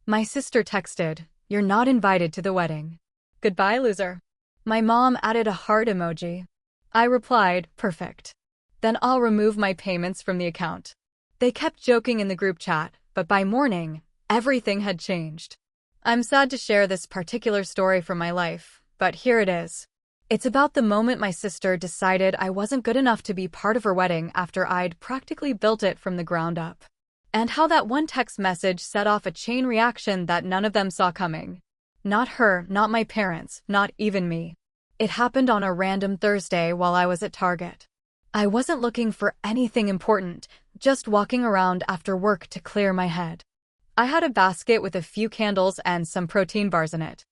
My sister texted, "You're not invited to the wedding. Goodbye, loser." My mom added a heart emoji. I replied, "Perfect. Then I'll remove my payments from the account." They kept joking in the group chat, but by morning, everything had changed. I'm sad to share this particular story from my life, but here it is. It's about the moment my sister decided I wasn't good enough to be part of her wedding after I'd practically built it from the ground up. And how that one text message set off a chain reaction that none of them saw coming. Not her, not my parents, not even me. It happened on a random Thursday while I was at Target. I wasn't looking for anything important, just walking around after work to clear my head. I had a basket with a few candles and some protein bars in it.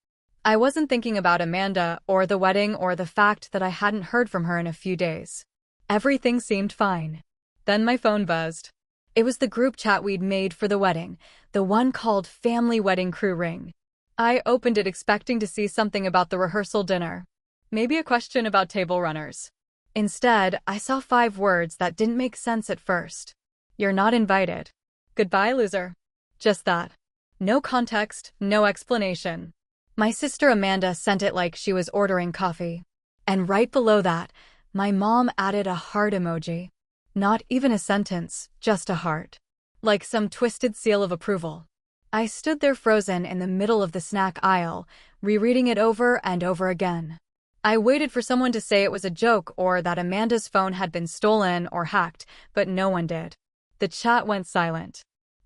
I wasn't thinking about Amanda or the wedding or the fact that I hadn't heard from her in a few days. Everything seemed fine. Then my phone buzzed. It was the group chat we'd made for the wedding, the one called Family Wedding Crew Ring. I opened it expecting to see something about the rehearsal dinner. Maybe a question about table runners. Instead, I saw 5 words that didn't make sense at first. "You're not invited. Goodbye, loser." Just that. No context, no explanation. My sister Amanda sent it like she was ordering coffee. And right below that, my mom added a heart emoji. Not even a sentence, just a heart. Like some twisted seal of approval. I stood there frozen in the middle of the snack aisle, rereading it over and over again. I waited for someone to say it was a joke or that Amanda's phone had been stolen or hacked, but no one did. The chat went silent.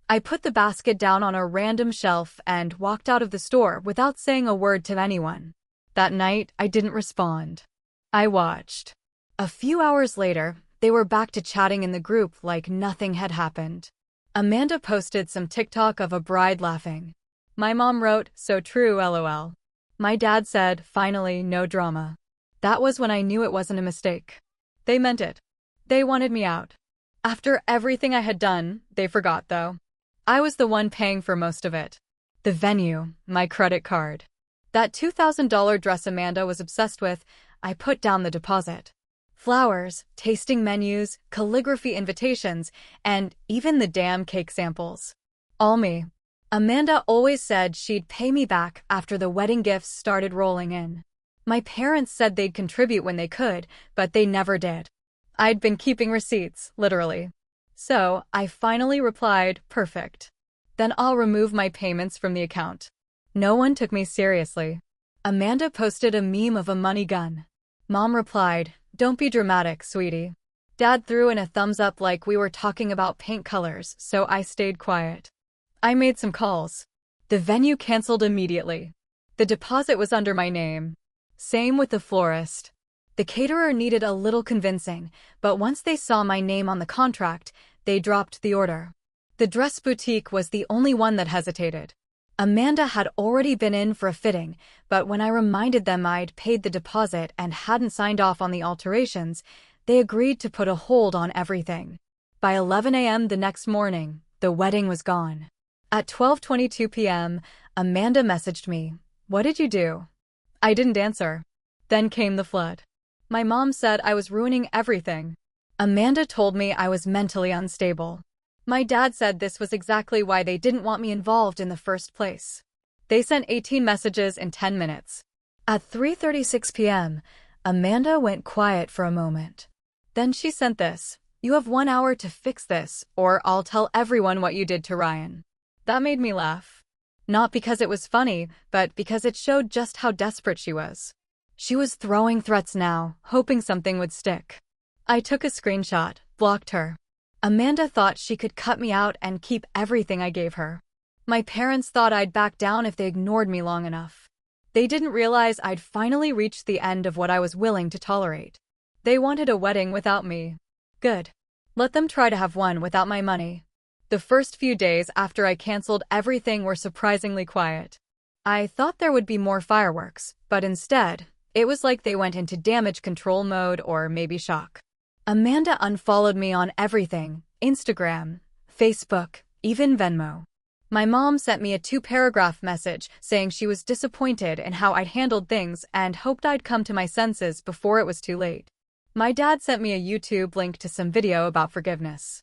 I put the basket down on a random shelf and walked out of the store without saying a word to anyone. That night, I didn't respond. I watched. A few hours later, they were back to chatting in the group like nothing had happened. Amanda posted some TikTok of a bride laughing. My mom wrote, "So true, LOL." My dad said, "Finally, no drama." That was when I knew it wasn't a mistake. They meant it. They wanted me out. After everything I had done, they forgot though. I was the one paying for most of it. The venue, my credit card. That $2,000 dress Amanda was obsessed with, I put down the deposit. Flowers, tasting menus, calligraphy invitations, and even the damn cake samples. All me. Amanda always said she'd pay me back after the wedding gifts started rolling in. My parents said they'd contribute when they could, but they never did. I'd been keeping receipts, literally. So, I finally replied, "Perfect. Then I'll remove my payments from the account." No one took me seriously. Amanda posted a meme of a money gun. Mom replied, "Don't be dramatic, sweetie." Dad threw in a thumbs up like we were talking about paint colors, so I stayed quiet. I made some calls. The venue canceled immediately. The deposit was under my name. Same with the florist. The caterer needed a little convincing, but once they saw my name on the contract, they dropped the order. The dress boutique was the only one that hesitated. Amanda had already been in for a fitting, but when I reminded them I'd paid the deposit and hadn't signed off on the alterations, they agreed to put a hold on everything. By 11 a.m. the next morning, the wedding was gone. At 12:22 p.m., Amanda messaged me, "What did you do?" I didn't answer. Then came the flood. My mom said I was ruining everything. Amanda told me I was mentally unstable. My dad said this was exactly why they didn't want me involved in the first place. They sent 18 messages in 10 minutes. At 3:36 p.m., Amanda went quiet for a moment. Then she sent this, "You have 1 hour to fix this, or I'll tell everyone what you did to Ryan." That made me laugh. Not because it was funny, but because it showed just how desperate she was. She was throwing threats now, hoping something would stick. I took a screenshot, blocked her. Amanda thought she could cut me out and keep everything I gave her. My parents thought I'd back down if they ignored me long enough. They didn't realize I'd finally reached the end of what I was willing to tolerate. They wanted a wedding without me. Good. Let them try to have one without my money. The first few days after I canceled everything were surprisingly quiet. I thought there would be more fireworks, but instead, it was like they went into damage control mode or maybe shock. Amanda unfollowed me on everything, Instagram, Facebook, even Venmo. My mom sent me a 2-paragraph message saying she was disappointed in how I'd handled things and hoped I'd come to my senses before it was too late. My dad sent me a YouTube link to some video about forgiveness.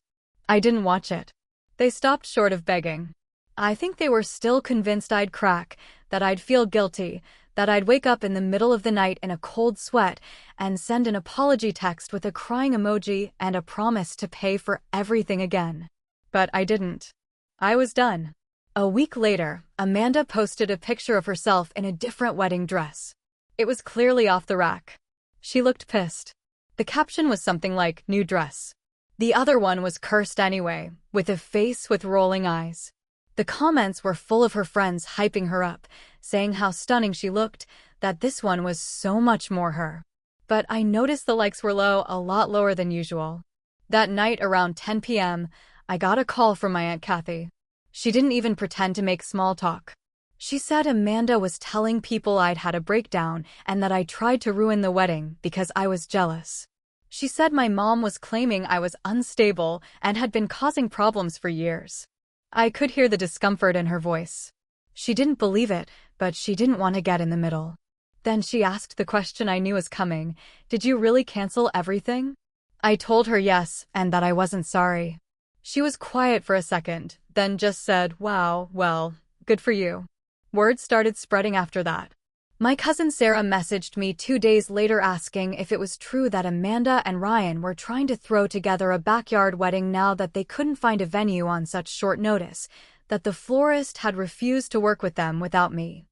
I didn't watch it. They stopped short of begging. I think they were still convinced I'd crack, that I'd feel guilty, that I'd wake up in the middle of the night in a cold sweat and send an apology text with a crying emoji and a promise to pay for everything again. But I didn't. I was done. A week later, Amanda posted a picture of herself in a different wedding dress. It was clearly off the rack. She looked pissed. The caption was something like, "New dress." The other one was cursed anyway, with a face with rolling eyes. The comments were full of her friends hyping her up, saying how stunning she looked, that this one was so much more her. But I noticed the likes were low, a lot lower than usual. That night around 10 p.m., I got a call from my Aunt Kathy. She didn't even pretend to make small talk. She said Amanda was telling people I'd had a breakdown and that I tried to ruin the wedding because I was jealous. She said my mom was claiming I was unstable and had been causing problems for years. I could hear the discomfort in her voice. She didn't believe it, but she didn't want to get in the middle. Then she asked the question I knew was coming. Did you really cancel everything? I told her yes, and that I wasn't sorry. She was quiet for a second, then just said, "Wow, well, good for you." Word started spreading after that. My cousin Sarah messaged me 2 days later asking if it was true that Amanda and Ryan were trying to throw together a backyard wedding now that they couldn't find a venue on such short notice, that the florist had refused to work with them without me.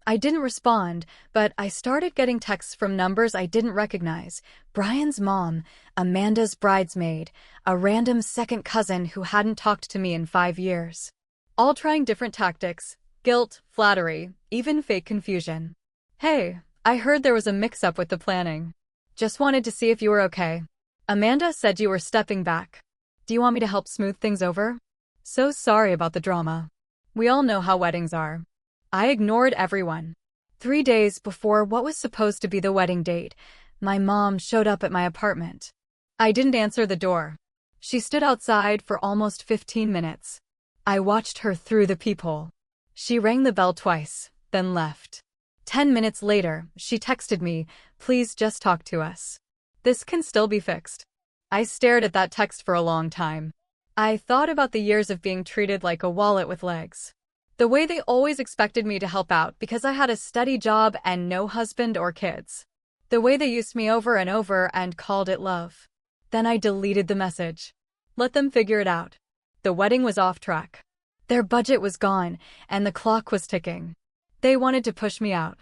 I didn't respond, but I started getting texts from numbers I didn't recognize. Brian's mom, Amanda's bridesmaid, a random second cousin who hadn't talked to me in 5 years. All trying different tactics, guilt, flattery, even fake confusion. "Hey, I heard there was a mix-up with the planning. Just wanted to see if you were okay. Amanda said you were stepping back. Do you want me to help smooth things over? So sorry about the drama. We all know how weddings are." I ignored everyone. 3 days before what was supposed to be the wedding date, my mom showed up at my apartment. I didn't answer the door. She stood outside for almost 15 minutes. I watched her through the peephole. She rang the bell twice, then left. 10 minutes later, she texted me, "Please just talk to us. This can still be fixed." I stared at that text for a long time. I thought about the years of being treated like a wallet with legs. The way they always expected me to help out because I had a steady job and no husband or kids. The way they used me over and over and called it love. Then I deleted the message. Let them figure it out. The wedding was off track. Their budget was gone, and the clock was ticking. They wanted to push me out.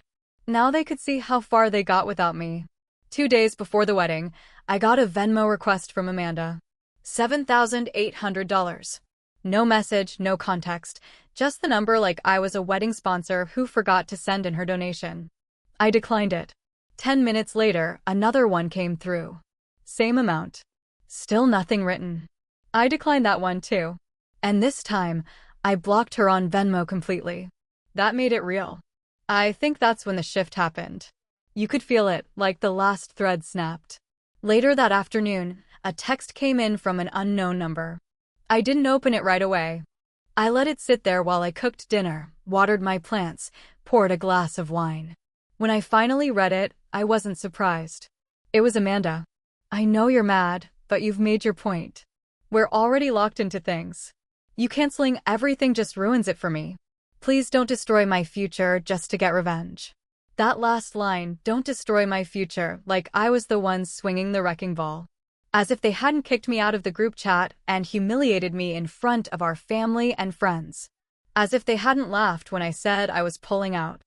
Now they could see how far they got without me. 2 days before the wedding, I got a Venmo request from Amanda. $7,800. No message, no context, just the number like I was a wedding sponsor who forgot to send in her donation. I declined it. 10 minutes later, another one came through. Same amount. Still nothing written. I declined that one too. And this time, I blocked her on Venmo completely. That made it real. I think that's when the shift happened. You could feel it, like the last thread snapped. Later that afternoon, a text came in from an unknown number. I didn't open it right away. I let it sit there while I cooked dinner, watered my plants, poured a glass of wine. When I finally read it, I wasn't surprised. It was Amanda. "I know you're mad, but you've made your point. We're already locked into things. You canceling everything just ruins it for me. Please don't destroy my future just to get revenge." That last line, "don't destroy my future," like I was the one swinging the wrecking ball. As if they hadn't kicked me out of the group chat and humiliated me in front of our family and friends. As if they hadn't laughed when I said I was pulling out.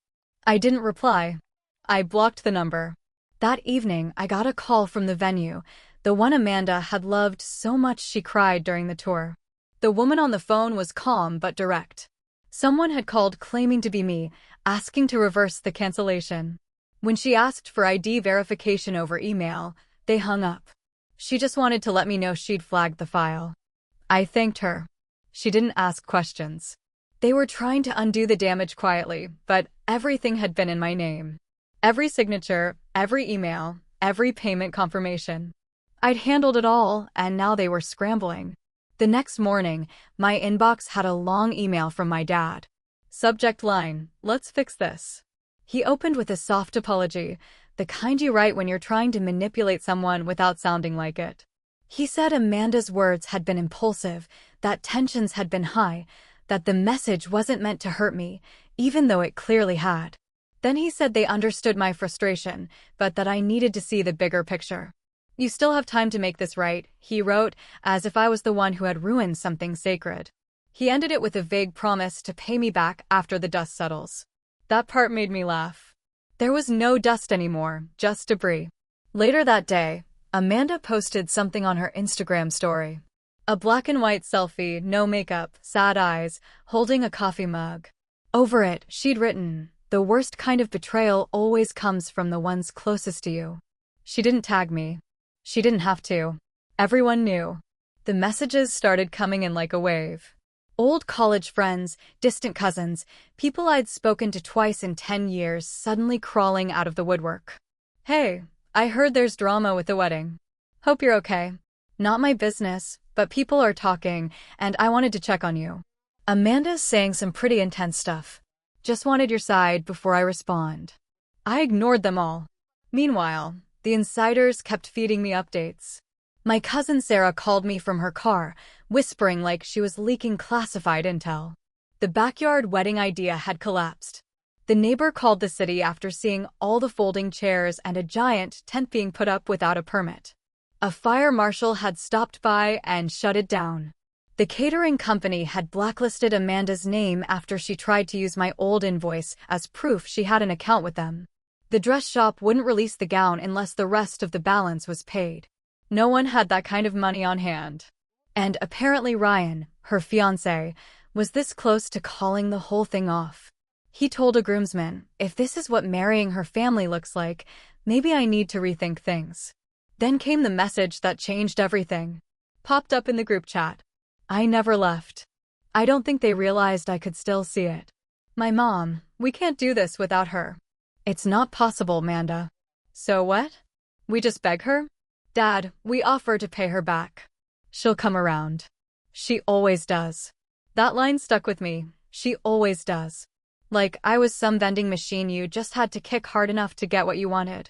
I didn't reply. I blocked the number. That evening, I got a call from the venue, the one Amanda had loved so much she cried during the tour. The woman on the phone was calm but direct. Someone had called claiming to be me, asking to reverse the cancellation. When she asked for ID verification over email, they hung up. She just wanted to let me know she'd flagged the file. I thanked her. She didn't ask questions. They were trying to undo the damage quietly, but everything had been in my name. Every signature, every email, every payment confirmation. I'd handled it all, and now they were scrambling. The next morning, my inbox had a long email from my dad. Subject line, "Let's fix this." He opened with a soft apology, the kind you write when you're trying to manipulate someone without sounding like it. He said Amanda's words had been impulsive, that tensions had been high, that the message wasn't meant to hurt me, even though it clearly had. Then he said they understood my frustration, but that I needed to see the bigger picture. "You still have time to make this right," he wrote, as if I was the one who had ruined something sacred. He ended it with a vague promise to pay me back after the dust settles. That part made me laugh. There was no dust anymore, just debris. Later that day, Amanda posted something on her Instagram story. A black and white selfie, no makeup, sad eyes, holding a coffee mug. Over it, she'd written, "The worst kind of betrayal always comes from the ones closest to you." She didn't tag me. She didn't have to. Everyone knew. The messages started coming in like a wave. Old college friends, distant cousins, people I'd spoken to twice in 10 years suddenly crawling out of the woodwork. "Hey, I heard there's drama with the wedding. Hope you're okay. Not my business, but people are talking, and I wanted to check on you. Amanda's saying some pretty intense stuff. Just wanted your side before I respond." I ignored them all. Meanwhile, the insiders kept feeding me updates. My cousin Sarah called me from her car, whispering like she was leaking classified intel. The backyard wedding idea had collapsed. The neighbor called the city after seeing all the folding chairs and a giant tent being put up without a permit. A fire marshal had stopped by and shut it down. The catering company had blacklisted Amanda's name after she tried to use my old invoice as proof she had an account with them. The dress shop wouldn't release the gown unless the rest of the balance was paid. No one had that kind of money on hand. And apparently Ryan, her fiancé, was this close to calling the whole thing off. He told a groomsman, "If this is what marrying her family looks like, maybe I need to rethink things." Then came the message that changed everything. Popped up in the group chat. I never left. I don't think they realized I could still see it. "My mom, we can't do this without her." "It's not possible, Amanda." "So what? We just beg her?" "Dad, we offer to pay her back. She'll come around. She always does." That line stuck with me. She always does. Like I was some vending machine you just had to kick hard enough to get what you wanted.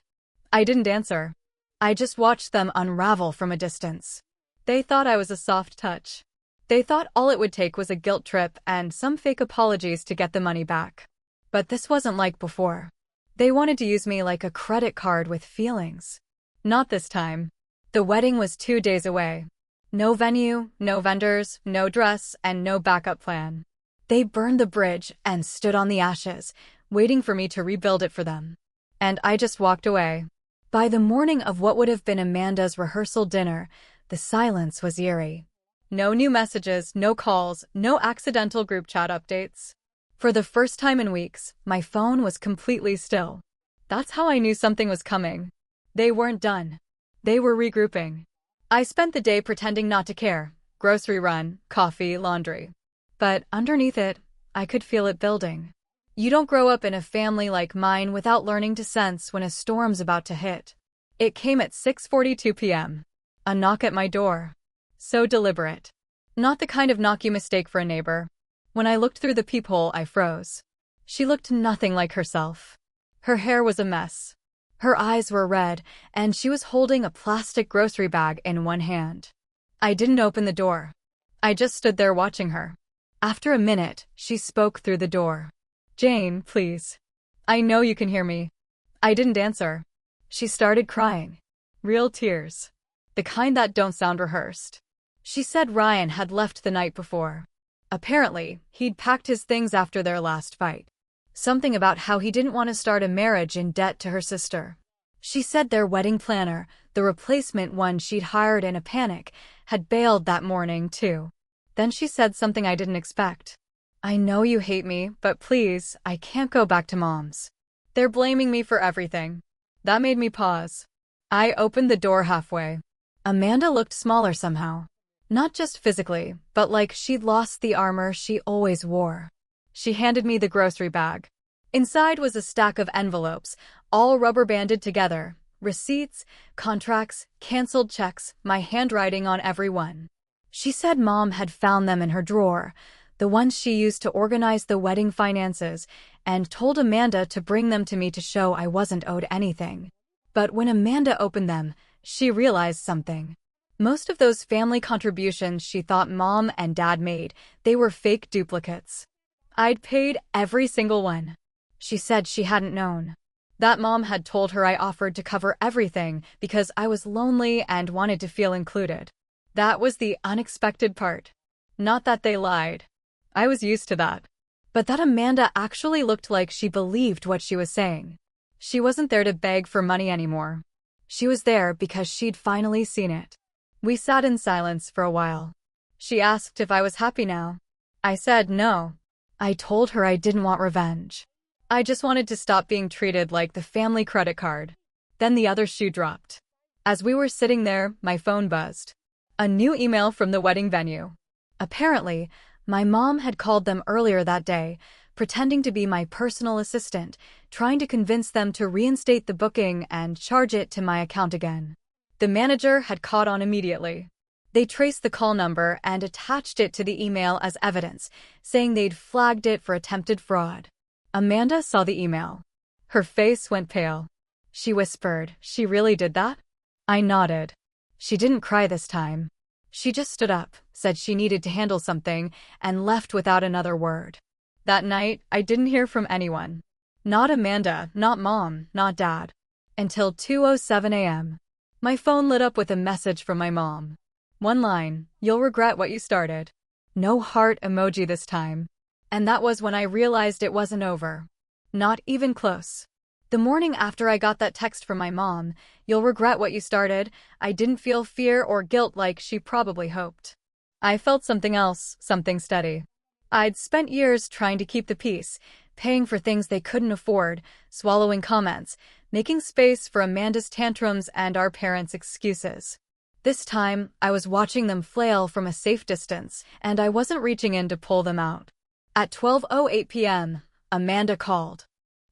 I didn't answer. I just watched them unravel from a distance. They thought I was a soft touch. They thought all it would take was a guilt trip and some fake apologies to get the money back. But this wasn't like before. They wanted to use me like a credit card with feelings. Not this time. The wedding was 2 days away. No venue, no vendors, no dress, and no backup plan. They burned the bridge and stood on the ashes, waiting for me to rebuild it for them. And I just walked away. By the morning of what would have been Amanda's rehearsal dinner, the silence was eerie. No new messages, no calls, no accidental group chat updates. For the first time in weeks, my phone was completely still. That's how I knew something was coming. They weren't done. They were regrouping. I spent the day pretending not to care. Grocery run, coffee, laundry. But underneath it, I could feel it building. You don't grow up in a family like mine without learning to sense when a storm's about to hit. It came at 6:42 p.m. A knock at my door. So deliberate. Not the kind of knock you mistake for a neighbor. When I looked through the peephole, I froze. She looked nothing like herself. Her hair was a mess. Her eyes were red, and she was holding a plastic grocery bag in one hand. I didn't open the door. I just stood there watching her. After a minute, she spoke through the door. "Jane, please. I know you can hear me." I didn't answer. She started crying. Real tears. The kind that don't sound rehearsed. She said Ryan had left the night before. Apparently, he'd packed his things after their last fight. Something about how he didn't want to start a marriage in debt to her sister. She said their wedding planner, the replacement one she'd hired in a panic, had bailed that morning, too. Then she said something I didn't expect. "I know you hate me, but please, I can't go back to Mom's. They're blaming me for everything." That made me pause. I opened the door halfway. Amanda looked smaller somehow. Not just physically, but like she'd lost the armor she always wore. She handed me the grocery bag. Inside was a stack of envelopes, all rubber-banded together. Receipts, contracts, canceled checks, my handwriting on every one. She said Mom had found them in her drawer, the ones she used to organize the wedding finances, and told Amanda to bring them to me to show I wasn't owed anything. But when Amanda opened them, she realized something. Most of those family contributions she thought mom and dad made, they were fake duplicates. I'd paid every single one. She said she hadn't known. That mom had told her I offered to cover everything because I was lonely and wanted to feel included. That was the unexpected part. Not that they lied. I was used to that. But that Amanda actually looked like she believed what she was saying. She wasn't there to beg for money anymore. She was there because she'd finally seen it. We sat in silence for a while. She asked if I was happy now. I said no. I told her I didn't want revenge. I just wanted to stop being treated like the family credit card. Then the other shoe dropped. As we were sitting there, my phone buzzed. A new email from the wedding venue. Apparently, my mom had called them earlier that day, pretending to be my personal assistant, trying to convince them to reinstate the booking and charge it to my account again. The manager had caught on immediately. They traced the call number and attached it to the email as evidence, saying they'd flagged it for attempted fraud. Amanda saw the email. Her face went pale. She whispered, "She really did that?" I nodded. She didn't cry this time. She just stood up, said she needed to handle something, and left without another word. That night, I didn't hear from anyone. Not Amanda, not mom, not dad. Until 2:07 a.m. My phone lit up with a message from my mom. One line, "You'll regret what you started." No heart emoji this time. And that was when I realized it wasn't over. Not even close. The morning after I got that text from my mom, "You'll regret what you started," I didn't feel fear or guilt like she probably hoped. I felt something else, something steady. I'd spent years trying to keep the peace, paying for things they couldn't afford, swallowing comments, making space for Amanda's tantrums and our parents' excuses. This time, I was watching them flail from a safe distance, and I wasn't reaching in to pull them out. At 12:08 p.m., Amanda called.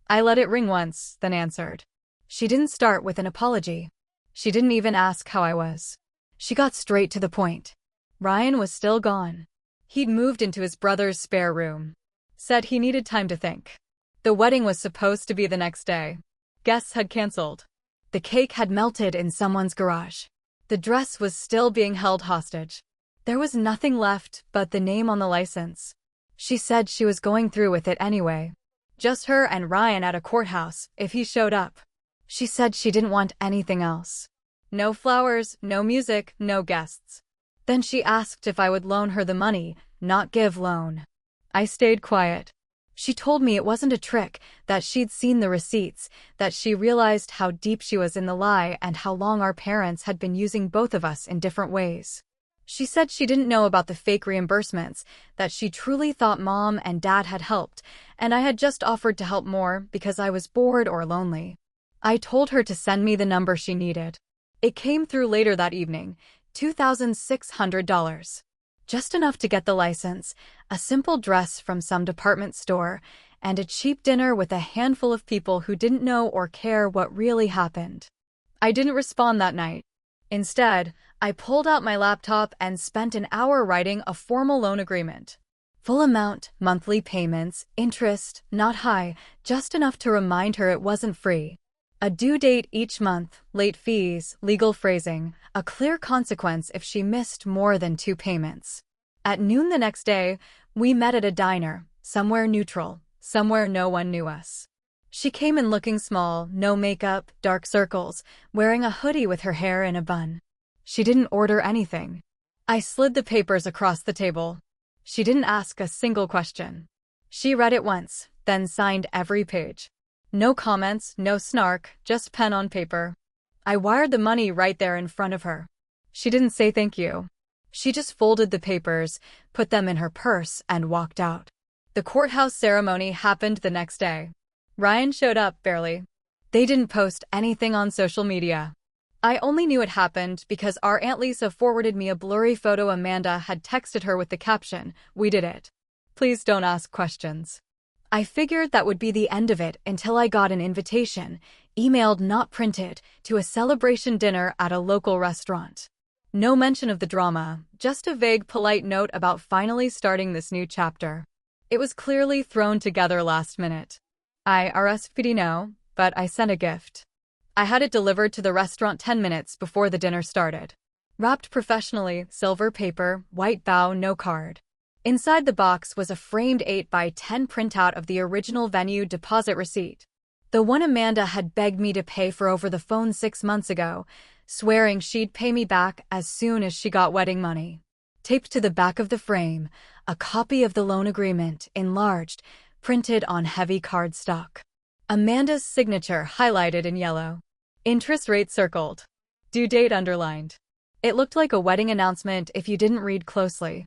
I let it ring once, then answered. She didn't start with an apology. She didn't even ask how I was. She got straight to the point. Ryan was still gone. He'd moved into his brother's spare room. Said he needed time to think. The wedding was supposed to be the next day. Guests had canceled. The cake had melted in someone's garage. The dress was still being held hostage. There was nothing left but the name on the license. She said she was going through with it anyway. Just her and Ryan at a courthouse, if he showed up. She said she didn't want anything else. No flowers, no music, no guests. Then she asked if I would loan her the money, not give loan. I stayed quiet. She told me it wasn't a trick, that she'd seen the receipts, that she realized how deep she was in the lie and how long our parents had been using both of us in different ways. She said she didn't know about the fake reimbursements, that she truly thought mom and dad had helped, and I had just offered to help more because I was bored or lonely. I told her to send me the number she needed. It came through later that evening, $2,600. Just enough to get the license, a simple dress from some department store, and a cheap dinner with a handful of people who didn't know or care what really happened. I didn't respond that night. Instead, I pulled out my laptop and spent an hour writing a formal loan agreement. Full amount, monthly payments, interest, not high, just enough to remind her it wasn't free. A due date each month, late fees, legal phrasing, a clear consequence if she missed more than 2 payments. At noon the next day, we met at a diner, somewhere neutral, somewhere no one knew us. She came in looking small, no makeup, dark circles, wearing a hoodie with her hair in a bun. She didn't order anything. I slid the papers across the table. She didn't ask a single question. She read it once, then signed every page. No comments, no snark, just pen on paper. I wired the money right there in front of her. She didn't say thank you. She just folded the papers, put them in her purse, and walked out. The courthouse ceremony happened the next day. Ryan showed up barely. They didn't post anything on social media. I only knew it happened because our Aunt Lisa forwarded me a blurry photo Amanda had texted her with the caption, "We did it. Please don't ask questions." I figured that would be the end of it until I got an invitation, emailed not printed, to a celebration dinner at a local restaurant. No mention of the drama, just a vague polite note about finally starting this new chapter. It was clearly thrown together last minute. I RSVP'd no, but I sent a gift. I had it delivered to the restaurant 10 minutes before the dinner started. Wrapped professionally, silver paper, white bow, no card. Inside the box was a framed 8 by 10 printout of the original venue deposit receipt. The one Amanda had begged me to pay for over the phone 6 months ago, swearing she'd pay me back as soon as she got wedding money. Taped to the back of the frame, a copy of the loan agreement, enlarged, printed on heavy cardstock. Amanda's signature highlighted in yellow. Interest rate circled. Due date underlined. It looked like a wedding announcement if you didn't read closely.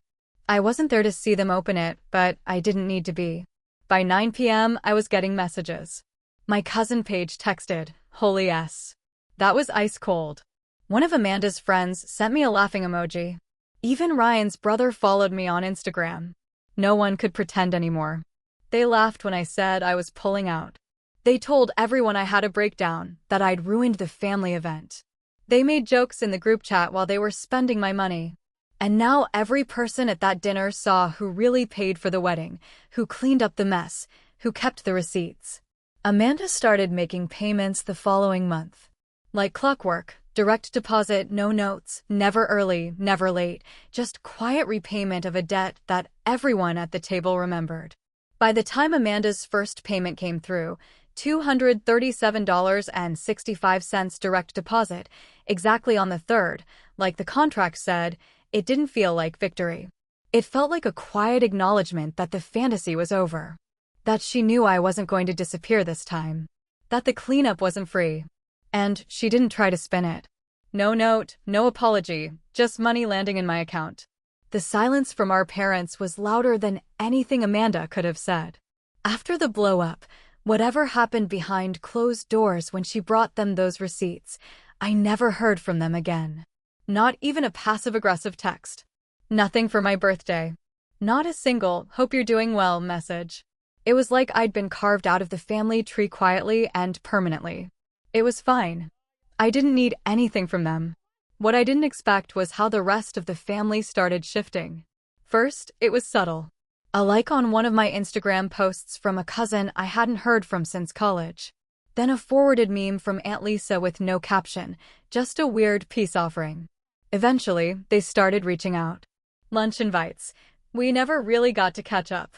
I wasn't there to see them open it, but I didn't need to be. By 9 p.m., I was getting messages. My cousin Paige texted, "Holy S." That was ice cold. One of Amanda's friends sent me a laughing emoji. Even Ryan's brother followed me on Instagram. No one could pretend anymore. They laughed when I said I was pulling out. They told everyone I had a breakdown, that I'd ruined the family event. They made jokes in the group chat while they were spending my money. And now every person at that dinner saw who really paid for the wedding, who cleaned up the mess, who kept the receipts. Amanda started making payments the following month. Like clockwork, direct deposit, no notes, never early, never late, just quiet repayment of a debt that everyone at the table remembered. By the time Amanda's first payment came through, $237.65 direct deposit, exactly on the 3rd, like the contract said, it didn't feel like victory. It felt like a quiet acknowledgement that the fantasy was over. That she knew I wasn't going to disappear this time. That the cleanup wasn't free. And she didn't try to spin it. No note, no apology, just money landing in my account. The silence from our parents was louder than anything Amanda could have said. After the blow-up, whatever happened behind closed doors when she brought them those receipts, I never heard from them again. Not even a passive-aggressive text. Nothing for my birthday. Not a single, "hope you're doing well" message. It was like I'd been carved out of the family tree quietly and permanently. It was fine. I didn't need anything from them. What I didn't expect was how the rest of the family started shifting. First, it was subtle. A like on one of my Instagram posts from a cousin I hadn't heard from since college. Then a forwarded meme from Aunt Lisa with no caption, just a weird peace offering. Eventually, they started reaching out. Lunch invites. We never really got to catch up.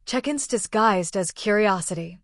Check-ins disguised as curiosity.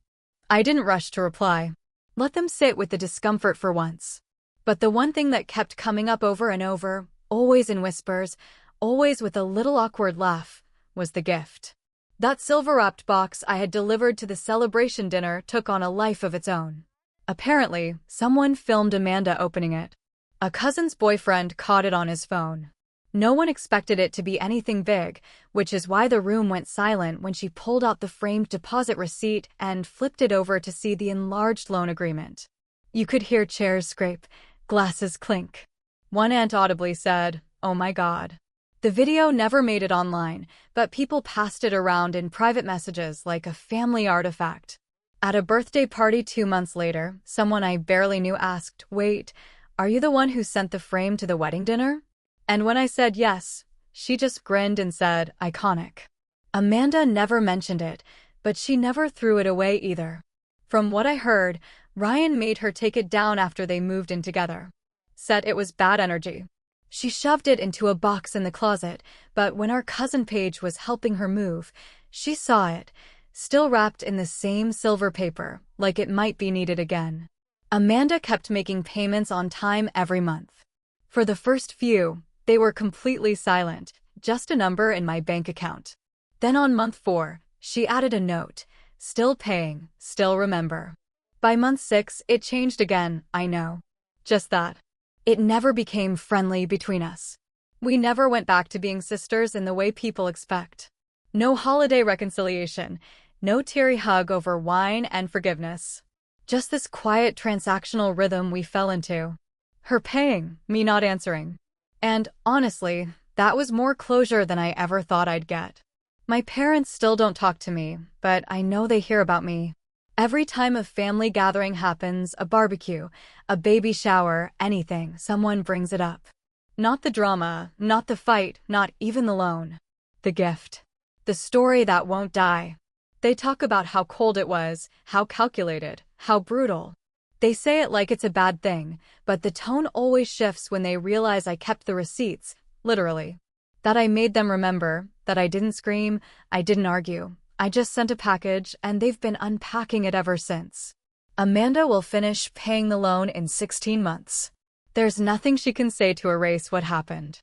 I didn't rush to reply. Let them sit with the discomfort for once. But the one thing that kept coming up over and over, always in whispers, always with a little awkward laugh, was the gift. That silver-wrapped box I had delivered to the celebration dinner took on a life of its own. Apparently, someone filmed Amanda opening it. A cousin's boyfriend caught it on his phone. No one expected it to be anything big, which is why the room went silent when she pulled out the framed deposit receipt and flipped it over to see the enlarged loan agreement. You could hear chairs scrape, glasses clink. One aunt audibly said, "Oh my God." The video never made it online, but people passed it around in private messages like a family artifact. At a birthday party 2 months later, someone I barely knew asked, "Wait, are you the one who sent the frame to the wedding dinner?" And when I said yes, she just grinned and said, "Iconic." Amanda never mentioned it, but she never threw it away either. From what I heard, Ryan made her take it down after they moved in together. Said it was bad energy. She shoved it into a box in the closet, but when our cousin Paige was helping her move, she saw it, still wrapped in the same silver paper, like it might be needed again. Amanda kept making payments on time every month. For the first few, they were completely silent, just a number in my bank account. Then on month 4, she added a note, "Still paying, still remember." By month 6, it changed again, I know. Just that. It never became friendly between us. We never went back to being sisters in the way people expect. No holiday reconciliation, no teary hug over wine and forgiveness. Just this quiet transactional rhythm we fell into. Her paying, me not answering. And, honestly, that was more closure than I ever thought I'd get. My parents still don't talk to me, but I know they hear about me. Every time a family gathering happens, a barbecue, a baby shower, anything, someone brings it up. Not the drama, not the fight, not even the loan. The gift. The story that won't die. They talk about how cold it was, how calculated, how brutal. They say it like it's a bad thing, but the tone always shifts when they realize I kept the receipts, literally. That I made them remember, that I didn't scream, I didn't argue. I just sent a package, and they've been unpacking it ever since. Amanda will finish paying the loan in 16 months. There's nothing she can say to erase what happened.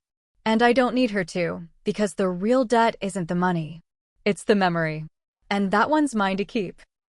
And I don't need her to, because the real debt isn't the money. It's the memory. And that one's mine to keep.